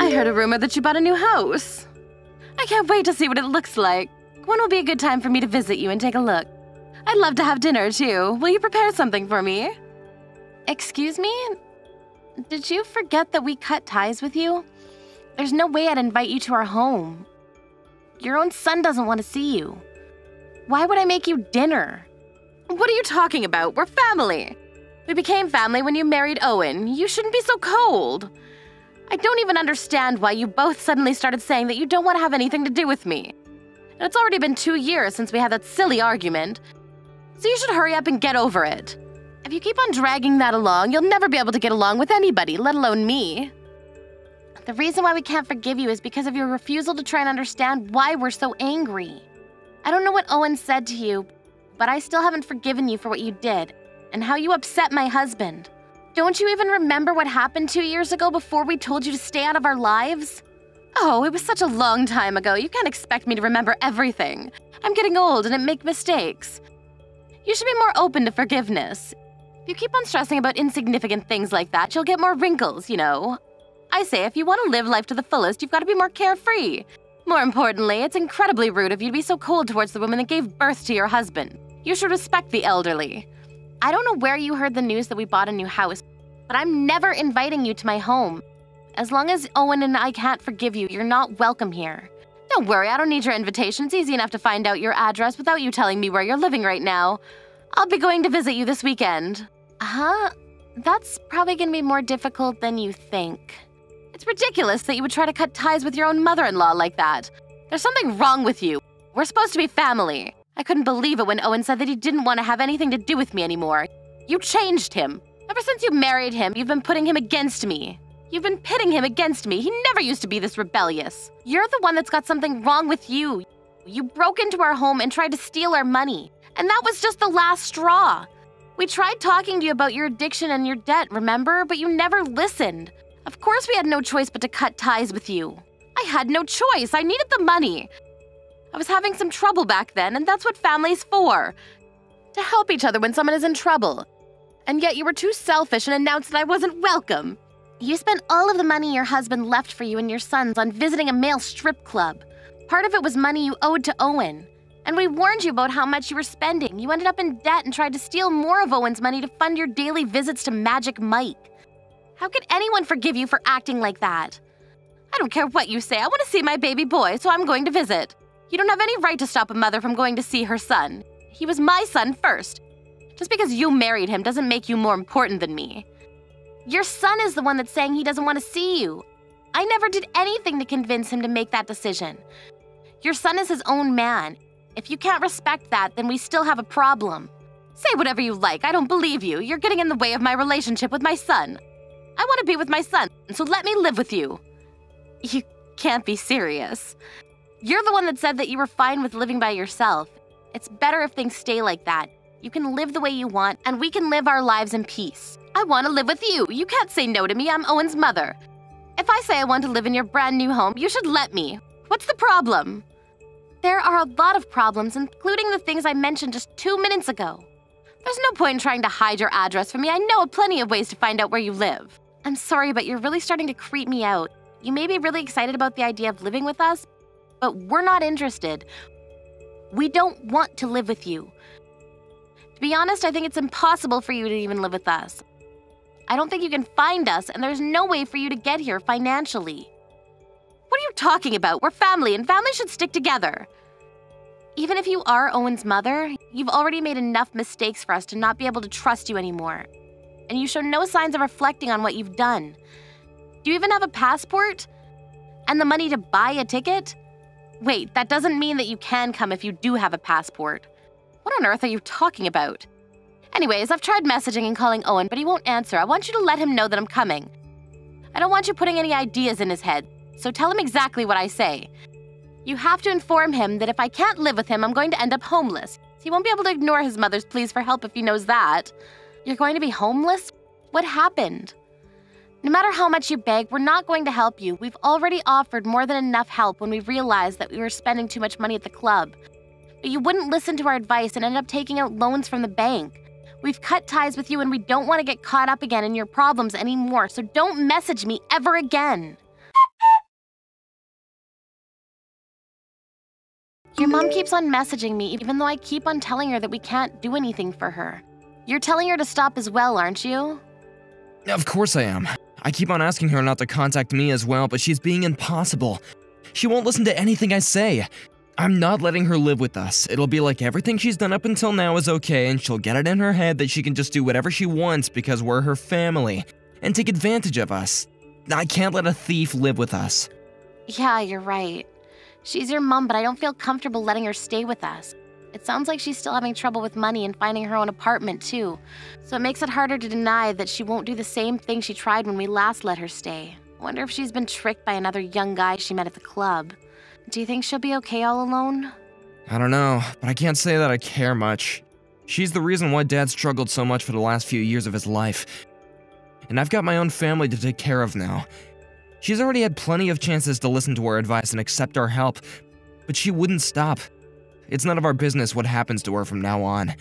I heard a rumor that you bought a new house. I can't wait to see what it looks like. When will be a good time for me to visit you and take a look? I'd love to have dinner, too. Will you prepare something for me? Excuse me? Did you forget that we cut ties with you? There's no way I'd invite you to our home. Your own son doesn't want to see you. Why would I make you dinner? What are you talking about? We're family. We became family when you married Owen. You shouldn't be so cold. I don't even understand why you both suddenly started saying that you don't want to have anything to do with me. And it's already been 2 years since we had that silly argument. So you should hurry up and get over it. If you keep on dragging that along, you'll never be able to get along with anybody, let alone me. The reason why we can't forgive you is because of your refusal to try and understand why we're so angry. I don't know what Owen said to you, but I still haven't forgiven you for what you did and how you upset my husband. Don't you even remember what happened 2 years ago before we told you to stay out of our lives? Oh, it was such a long time ago. You can't expect me to remember everything. I'm getting old and I make mistakes. You should be more open to forgiveness. If you keep on stressing about insignificant things like that, you'll get more wrinkles, you know. I say if you want to live life to the fullest, you've got to be more carefree. More importantly, it's incredibly rude of you to be so cold towards the woman that gave birth to your husband. You should respect the elderly. I don't know where you heard the news that we bought a new house, but I'm never inviting you to my home. As long as Owen and I can't forgive you, you're not welcome here. Don't worry, I don't need your invitation. It's easy enough to find out your address without you telling me where you're living right now. I'll be going to visit you this weekend. Huh? That's probably gonna be more difficult than you think. It's ridiculous that you would try to cut ties with your own mother-in-law like that. There's something wrong with you. We're supposed to be family. I couldn't believe it when Owen said that he didn't want to have anything to do with me anymore. You changed him. Ever since you married him, you've been putting him against me. You've been pitting him against me. He never used to be this rebellious. You're the one that's got something wrong with you. You broke into our home and tried to steal our money. And that was just the last straw. We tried talking to you about your addiction and your debt, remember? But you never listened. Of course we had no choice but to cut ties with you. I had no choice. I needed the money. I was having some trouble back then, and that's what family's for. To help each other when someone is in trouble. And yet you were too selfish and announced that I wasn't welcome. You spent all of the money your husband left for you and your sons on visiting a male strip club. Part of it was money you owed to Owen. And we warned you about how much you were spending. You ended up in debt and tried to steal more of Owen's money to fund your daily visits to Magic Mike. How could anyone forgive you for acting like that? I don't care what you say. I want to see my baby boy, so I'm going to visit. You don't have any right to stop a mother from going to see her son. He was my son first. Just because you married him doesn't make you more important than me. Your son is the one that's saying he doesn't want to see you. I never did anything to convince him to make that decision. Your son is his own man. If you can't respect that, then we still have a problem. Say whatever you like. I don't believe you. You're getting in the way of my relationship with my son. I want to be with my son, so let me live with you. You can't be serious. You're the one that said that you were fine with living by yourself. It's better if things stay like that. You can live the way you want, and we can live our lives in peace. I want to live with you. You can't say no to me. I'm Owen's mother. If I say I want to live in your brand new home, you should let me. What's the problem? There are a lot of problems, including the things I mentioned just 2 minutes ago. There's no point in trying to hide your address from me. I know of plenty of ways to find out where you live. I'm sorry, but you're really starting to creep me out. You may be really excited about the idea of living with us, but we're not interested. We don't want to live with you. To be honest, I think it's impossible for you to even live with us. I don't think you can find us, and there's no way for you to get here financially. What are you talking about? We're family, and family should stick together. Even if you are Owen's mother, you've already made enough mistakes for us to not be able to trust you anymore. And you show no signs of reflecting on what you've done. Do you even have a passport? And the money to buy a ticket? Wait, that doesn't mean that you can come if you do have a passport. What on earth are you talking about? Anyways, I've tried messaging and calling Owen, but he won't answer. I want you to let him know that I'm coming. I don't want you putting any ideas in his head, so tell him exactly what I say. You have to inform him that if I can't live with him, I'm going to end up homeless. He won't be able to ignore his mother's pleas for help if he knows that. You're going to be homeless? What happened? No matter how much you beg, we're not going to help you. We've already offered more than enough help when we realized that we were spending too much money at the club. But you wouldn't listen to our advice and ended up taking out loans from the bank. We've cut ties with you and we don't want to get caught up again in your problems anymore, so don't message me ever again. Your mom keeps on messaging me even though I keep on telling her that we can't do anything for her. You're telling her to stop as well, aren't you? Of course I am. I keep on asking her not to contact me as well, but she's being impossible. She won't listen to anything I say. I'm not letting her live with us. It'll be like everything she's done up until now is okay, and she'll get it in her head that she can just do whatever she wants because we're her family, and take advantage of us. I can't let a thief live with us. Yeah, you're right. She's your mom, but I don't feel comfortable letting her stay with us. It sounds like she's still having trouble with money and finding her own apartment, too. So it makes it harder to deny that she won't do the same thing she tried when we last let her stay. I wonder if she's been tricked by another young guy she met at the club. Do you think she'll be okay all alone? I don't know, but I can't say that I care much. She's the reason why Dad struggled so much for the last few years of his life. And I've got my own family to take care of now. She's already had plenty of chances to listen to our advice and accept our help, but she wouldn't stop. It's none of our business what happens to her from now on.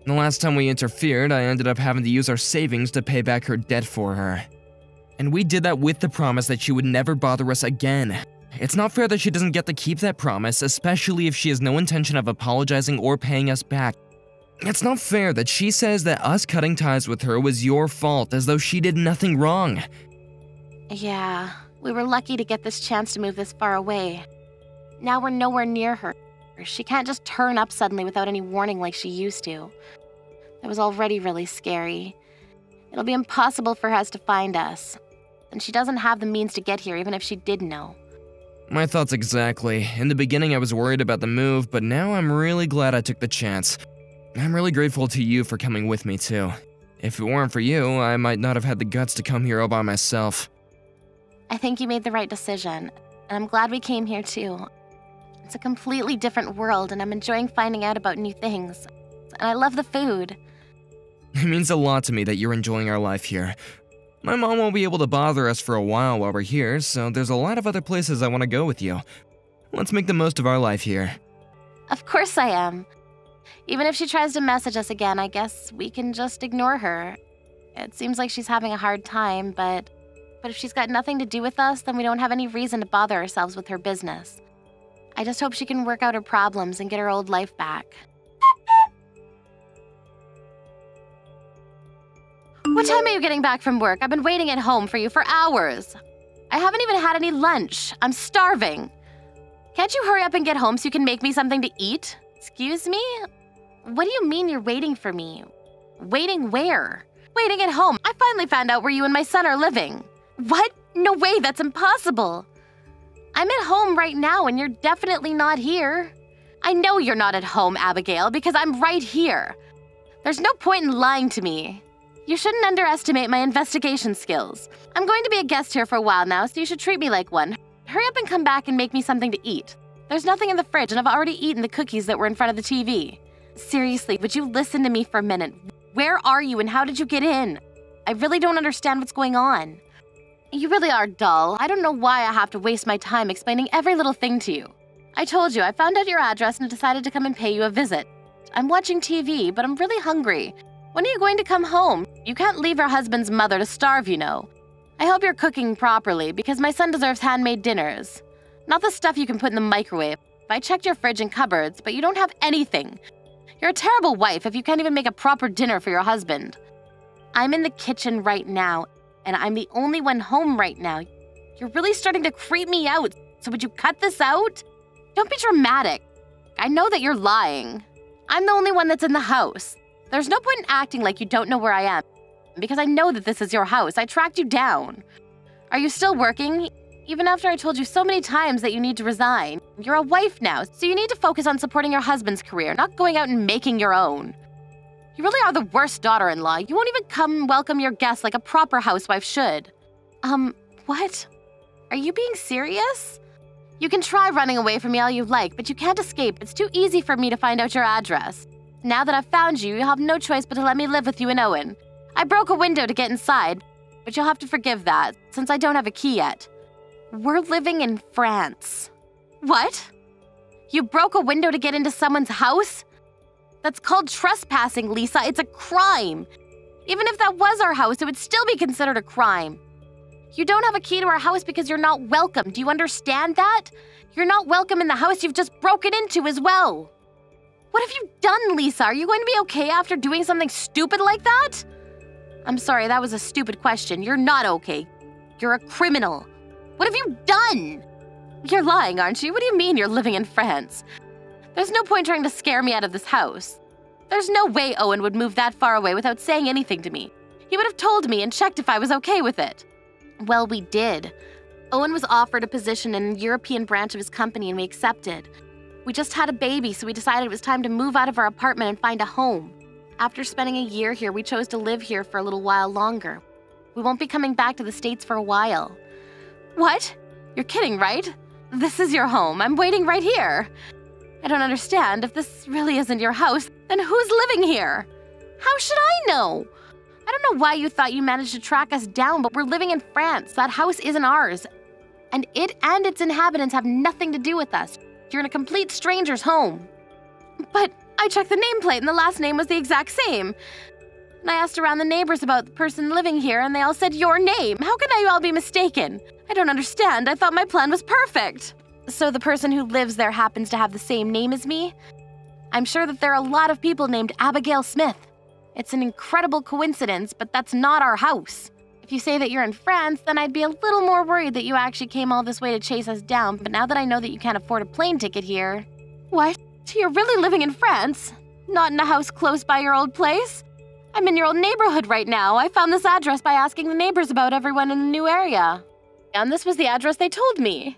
The last time we interfered, I ended up having to use our savings to pay back her debt for her. And we did that with the promise that she would never bother us again. It's not fair that she doesn't get to keep that promise, especially if she has no intention of apologizing or paying us back. It's not fair that she says that us cutting ties with her was your fault, as though she did nothing wrong. Yeah, we were lucky to get this chance to move this far away. Now we're nowhere near her. She can't just turn up suddenly without any warning like she used to. That was already really scary. It'll be impossible for us to find us. And she doesn't have the means to get here even if she did know. My thoughts exactly. In the beginning I was worried about the move, but now I'm really glad I took the chance. I'm really grateful to you for coming with me too. If it weren't for you, I might not have had the guts to come here all by myself. I think you made the right decision, and I'm glad we came here too. It's a completely different world, and I'm enjoying finding out about new things. And I love the food. It means a lot to me that you're enjoying our life here. My mom won't be able to bother us for a while we're here, so there's a lot of other places I want to go with you. Let's make the most of our life here. Of course I am. Even if she tries to message us again, I guess we can just ignore her. It seems like she's having a hard time, but if she's got nothing to do with us, then we don't have any reason to bother ourselves with her business. I just hope she can work out her problems and get her old life back. What time are you getting back from work? I've been waiting at home for you for hours. I haven't even had any lunch. I'm starving. Can't you hurry up and get home so you can make me something to eat? Excuse me? What do you mean you're waiting for me? Waiting where? Waiting at home. I finally found out where you and my son are living. What? No way, that's impossible. I'm at home right now and you're definitely not here. I know you're not at home, Abigail, because I'm right here. There's no point in lying to me. You shouldn't underestimate my investigation skills. I'm going to be a guest here for a while now, so you should treat me like one. Hurry up and come back and make me something to eat. There's nothing in the fridge, and I've already eaten the cookies that were in front of the TV. Seriously, would you listen to me for a minute? Where are you and how did you get in? I really don't understand what's going on. You really are dull. I don't know why I have to waste my time explaining every little thing to you. I told you, I found out your address and decided to come and pay you a visit. I'm watching TV, but I'm really hungry. When are you going to come home? You can't leave your husband's mother to starve, you know. I hope you're cooking properly, because my son deserves handmade dinners. Not the stuff you can put in the microwave. I checked your fridge and cupboards, but you don't have anything. You're a terrible wife if you can't even make a proper dinner for your husband. I'm in the kitchen right now, and I'm the only one home right now. You're really starting to creep me out, so would you cut this out? Don't be dramatic. I know that you're lying. I'm the only one that's in the house. There's no point in acting like you don't know where I am, because I know that this is your house. I tracked you down. Are you still working? Even after I told you so many times that you need to resign. You're a wife now, so you need to focus on supporting your husband's career, not going out and making your own. You really are the worst daughter-in-law. You won't even come welcome your guests like a proper housewife should. What? Are you being serious? You can try running away from me all you like, but you can't escape. It's too easy for me to find out your address. Now that I've found you, you'll have no choice but to let me live with you and Owen. I broke a window to get inside, but you'll have to forgive that, since I don't have a key yet. We're living in France. What? You broke a window to get into someone's house? That's called trespassing, Lisa. It's a crime. Even if that was our house, it would still be considered a crime. You don't have a key to our house because you're not welcome. Do you understand that? You're not welcome in the house you've just broken into as well. What have you done, Lisa? Are you going to be okay after doing something stupid like that? I'm sorry, that was a stupid question. You're not okay. You're a criminal. What have you done? You're lying, aren't you? What do you mean you're living in France? There's no point trying to scare me out of this house. There's no way Owen would move that far away without saying anything to me. He would have told me and checked if I was okay with it. Well, we did. Owen was offered a position in the European branch of his company and we accepted. We just had a baby, so we decided it was time to move out of our apartment and find a home. After spending a year here, we chose to live here for a little while longer. We won't be coming back to the States for a while. What? You're kidding, right? This is your home. I'm waiting right here. I don't understand. If this really isn't your house, then who's living here? How should I know? I don't know why you thought you managed to track us down, but we're living in France. That house isn't ours. And it and its inhabitants have nothing to do with us. You're in a complete stranger's home. But I checked the nameplate and the last name was the exact same. And I asked around the neighbors about the person living here and they all said your name. How can you all be mistaken? I don't understand. I thought my plan was perfect. So the person who lives there happens to have the same name as me? I'm sure that there are a lot of people named Abigail Smith. It's an incredible coincidence, but that's not our house. If you say that you're in France, then I'd be a little more worried that you actually came all this way to chase us down, but now that I know that you can't afford a plane ticket here… What? You're really living in France? Not in a house close by your old place? I'm in your old neighborhood right now. I found this address by asking the neighbors about everyone in the new area. And this was the address they told me.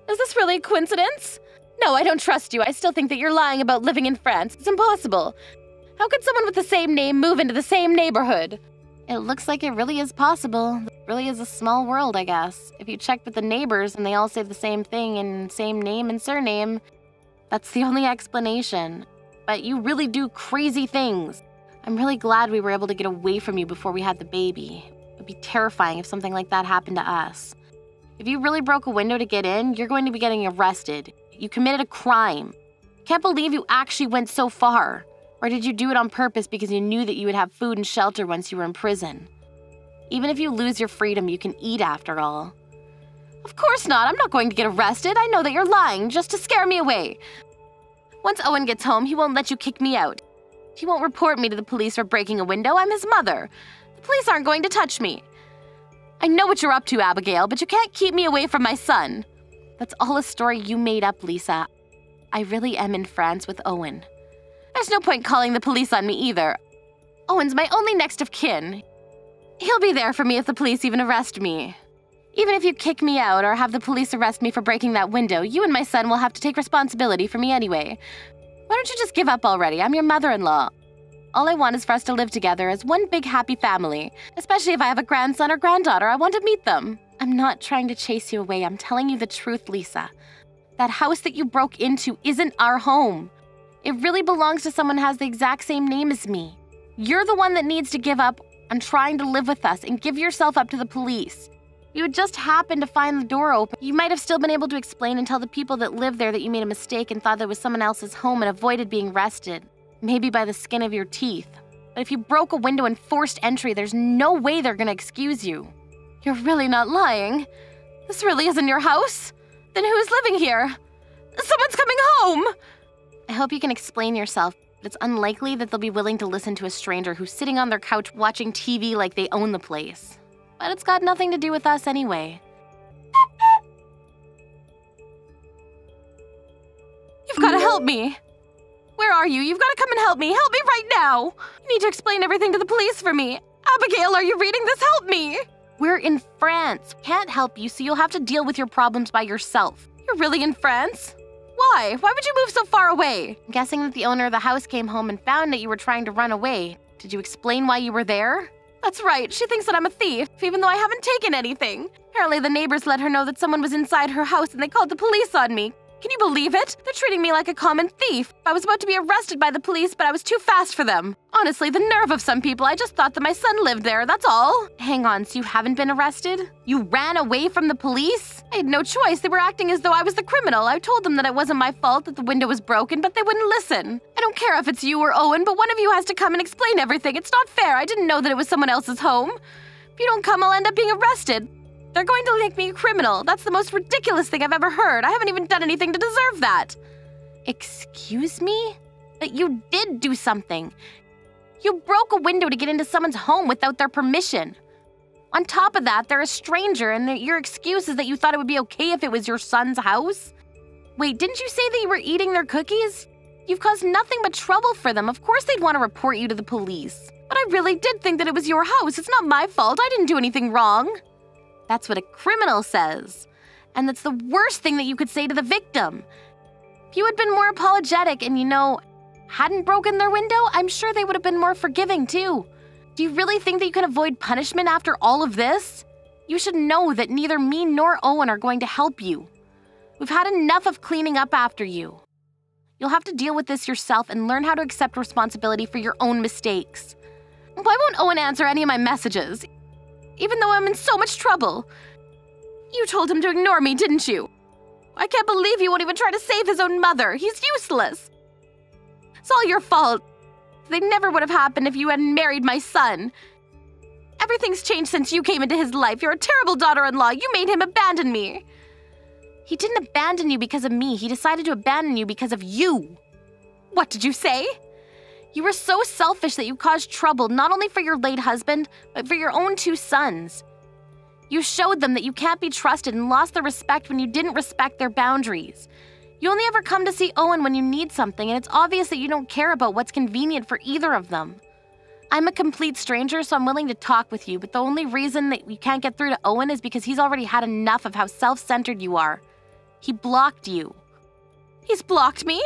Is this really a coincidence? No, I don't trust you. I still think that you're lying about living in France. It's impossible. How could someone with the same name move into the same neighborhood? It looks like it really is possible. It really is a small world, I guess. If you check with the neighbors and they all say the same thing and same name and surname, that's the only explanation. But you really do crazy things. I'm really glad we were able to get away from you before we had the baby. It would be terrifying if something like that happened to us. If you really broke a window to get in, you're going to be getting arrested. You committed a crime. Can't believe you actually went so far. Or did you do it on purpose because you knew that you would have food and shelter once you were in prison? Even if you lose your freedom, you can eat after all. Of course not. I'm not going to get arrested. I know that you're lying just to scare me away. Once Owen gets home, he won't let you kick me out. He won't report me to the police for breaking a window. I'm his mother. The police aren't going to touch me. I know what you're up to, Abigail, but you can't keep me away from my son. That's all a story you made up, Lisa. I really am in France with Owen. There's no point calling the police on me either. Owen's my only next of kin. He'll be there for me if the police even arrest me. Even if you kick me out or have the police arrest me for breaking that window, you and my son will have to take responsibility for me anyway. Why don't you just give up already? I'm your mother-in-law. All I want is for us to live together as one big happy family. Especially if I have a grandson or granddaughter, I want to meet them. I'm not trying to chase you away. I'm telling you the truth, Lisa. That house that you broke into isn't our home. It really belongs to someone who has the exact same name as me. You're the one that needs to give up on trying to live with us and give yourself up to the police. You had just happened to find the door open. You might have still been able to explain and tell the people that live there that you made a mistake and thought that was someone else's home and avoided being arrested. Maybe by the skin of your teeth. But if you broke a window and forced entry, there's no way they're gonna excuse you. You're really not lying. This really isn't your house? Then who's living here? Someone's coming home! I hope you can explain yourself, but it's unlikely that they'll be willing to listen to a stranger who's sitting on their couch watching TV like they own the place. But it's got nothing to do with us anyway. You've got to help me. Where are you? You've got to come and help me. Help me right now. You need to explain everything to the police for me. Abigail, are you reading this? Help me. We're in France. Can't help you, so you'll have to deal with your problems by yourself. You're really in France? Why? Why would you move so far away? I'm guessing that the owner of the house came home and found that you were trying to run away. Did you explain why you were there? That's right. She thinks that I'm a thief, even though I haven't taken anything. Apparently the neighbors let her know that someone was inside her house and they called the police on me. Can you believe it? They're treating me like a common thief. I was about to be arrested by the police, but I was too fast for them. Honestly, the nerve of some people. I just thought that my son lived there, that's all. Hang on, so you haven't been arrested? You ran away from the police? I had no choice. They were acting as though I was the criminal. I told them that it wasn't my fault that the window was broken, but they wouldn't listen. I don't care if it's you or Owen, but one of you has to come and explain everything. It's not fair. I didn't know that it was someone else's home. If you don't come, I'll end up being arrested. They're going to make me a criminal. That's the most ridiculous thing I've ever heard. I haven't even done anything to deserve that. Excuse me? But you did do something. You broke a window to get into someone's home without their permission. On top of that, they're a stranger, and your excuse is that you thought it would be okay if it was your son's house? Wait, didn't you say that you were eating their cookies? You've caused nothing but trouble for them. Of course they'd want to report you to the police. But I really did think that it was your house. It's not my fault. I didn't do anything wrong. That's what a criminal says. And that's the worst thing that you could say to the victim. If you had been more apologetic and, hadn't broken their window, I'm sure they would have been more forgiving too. Do you really think that you can avoid punishment after all of this? You should know that neither me nor Owen are going to help you. We've had enough of cleaning up after you. You'll have to deal with this yourself and learn how to accept responsibility for your own mistakes. Why won't Owen answer any of my messages, even though I'm in so much trouble? You told him to ignore me, didn't you? I can't believe he won't even try to save his own mother. He's useless. It's all your fault. They never would have happened if you hadn't married my son. Everything's changed since you came into his life. You're a terrible daughter-in-law. You made him abandon me. He didn't abandon you because of me. He decided to abandon you because of you. What did you say? You were so selfish that you caused trouble not only for your late husband, but for your own 2 sons. You showed them that you can't be trusted and lost their respect when you didn't respect their boundaries. You only ever come to see Owen when you need something, and it's obvious that you don't care about what's convenient for either of them. I'm a complete stranger, so I'm willing to talk with you, but the only reason that you can't get through to Owen is because he's already had enough of how self-centered you are. He blocked you. He's blocked me?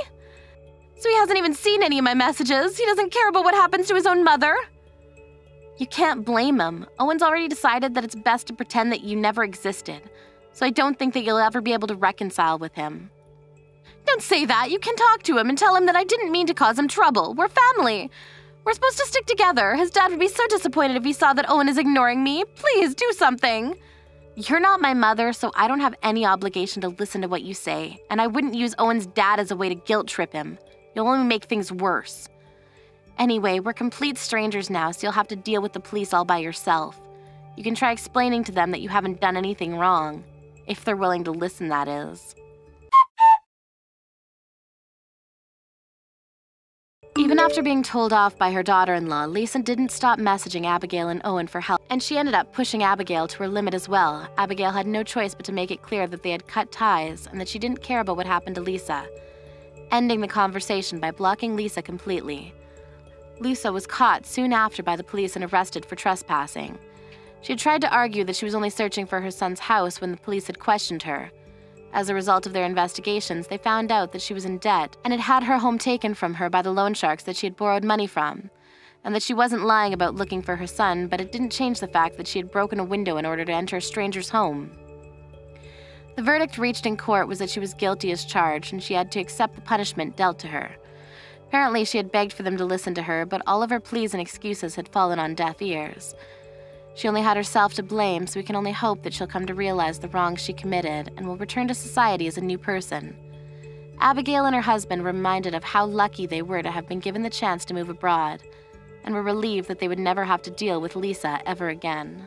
So he hasn't even seen any of my messages. He doesn't care about what happens to his own mother. You can't blame him. Owen's already decided that it's best to pretend that you never existed, so I don't think that you'll ever be able to reconcile with him. Don't say that. You can talk to him and tell him that I didn't mean to cause him trouble. We're family. We're supposed to stick together. His dad would be so disappointed if he saw that Owen is ignoring me. Please, do something. You're not my mother, so I don't have any obligation to listen to what you say, and I wouldn't use Owen's dad as a way to guilt trip him. You'll only make things worse. Anyway, we're complete strangers now, so you'll have to deal with the police all by yourself. You can try explaining to them that you haven't done anything wrong. If they're willing to listen, that is. Even after being told off by her daughter-in-law, Lisa didn't stop messaging Abigail and Owen for help, and she ended up pushing Abigail to her limit as well. Abigail had no choice but to make it clear that they had cut ties and that she didn't care about what happened to Lisa, ending the conversation by blocking Lisa completely. Lisa was caught soon after by the police and arrested for trespassing. She had tried to argue that she was only searching for her son's house when the police had questioned her. As a result of their investigations, they found out that she was in debt and had her home taken from her by the loan sharks that she had borrowed money from, and that she wasn't lying about looking for her son, but it didn't change the fact that she had broken a window in order to enter a stranger's home. The verdict reached in court was that she was guilty as charged, and she had to accept the punishment dealt to her. Apparently, she had begged for them to listen to her, but all of her pleas and excuses had fallen on deaf ears. She only had herself to blame, so we can only hope that she'll come to realize the wrongs she committed and will return to society as a new person. Abigail and her husband were reminded of how lucky they were to have been given the chance to move abroad, and were relieved that they would never have to deal with Lisa ever again.